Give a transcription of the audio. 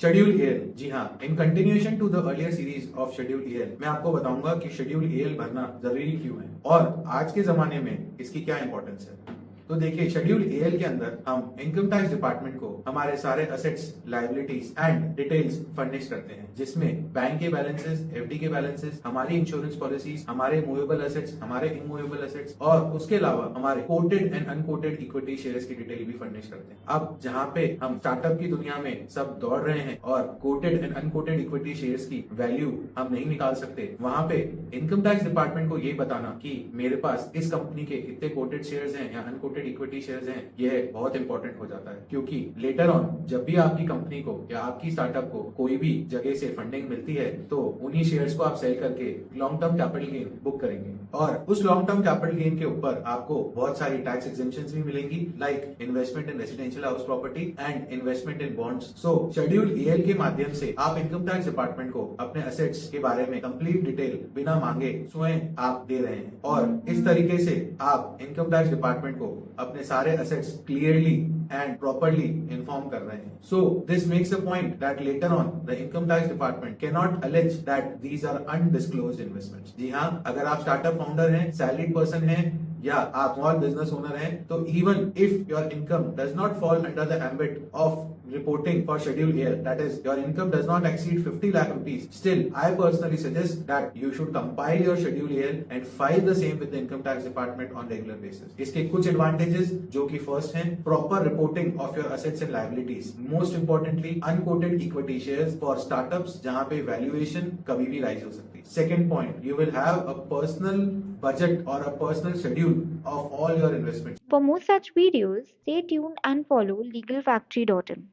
Schedule AL, जी हाँ, in continuation to the earlier series of schedule AL मैं आपको बताऊंगा कि शेड्यूल एएल भरना जरूरी क्यों है और आज के जमाने में इसकी क्या इंपॉर्टेंस है। तो देखिए, शेड्यूल एएल के अंदर हम इनकम टैक्स डिपार्टमेंट को हमारे सारे assets, liabilities and details furnish करते हैं, जिसमें बैंक के बैलेंसेस, एफडी के बैलेंसेस, हमारी इंश्योरेंस पॉलिसीज, हमारे मूवेबल एसेट्स, हमारे इमूवेबल एसेट्स और उसके अलावा हमारे quoted and unquoted equity shares की डिटेल भी फर्निश करते हैं। अब जहाँ पे हम स्टार्टअप की दुनिया में सब दौड़ रहे हैं और quoted and unquoted equity shares की वैल्यू हम नहीं निकाल सकते, वहां पे इनकम टैक्स डिपार्टमेंट को ये बताना कि मेरे पास इस कंपनी के इतने कोटेड शेयर्स हैं या अनकोटेड इक्विटी शेयर्स हैं, यह बहुत इंपॉर्टेंट हो जाता है, क्योंकि लेटर ऑन जब भी आपकी कंपनी को या आपकी स्टार्टअप को कोई भी जगह से फंडिंग मिलती है तो उन्हीं शेयर्स को आप सेल करके long term capital gain book करेंगे और उस लॉन्ग टर्म कैपिटल गेन के ऊपर आपको बहुत सारी टैक्स एग्जेम्पशंस भी मिलेंगी, like investment in residential house property and investment in bonds. So schedule AL के माध्यम से आप इनकम टैक्स डिपार्टमेंट को अपने एसेट्स के बारे में कंप्लीट डिटेल बिना मांगे स्वयं आप दे रहे हैं और इस तरीके से आप इनकम टैक्स डिपार्टमेंट को अपने सारे assets clearly and properly inform कर रहे हैं। So this makes a point that later on the income tax department cannot allege that these are undisclosed investments। जी हाँ, अगर आप स्टार्टअप फाउंडर हैं, सैलरीड पर्सन हैं या आप स्मॉल बिजनेस ओनर हैं, तो even if your income does not fall under the ambit of reporting for schedule A, that is your income does not exceed 50 lakh rupees, still I personally suggest that you should compile your schedule A and file the same with the income tax department on regular basis। इसके कुछ advantages जो कि first हैं, proper reporting of your assets and liabilities, most importantly unquoted equity shares for startups जहां पे valuation कभी भी rise हो सकती है। Second point, you will have a personal budget or a personal schedule of all your investments। For more such videos, stay tuned and follow legalfactory.in.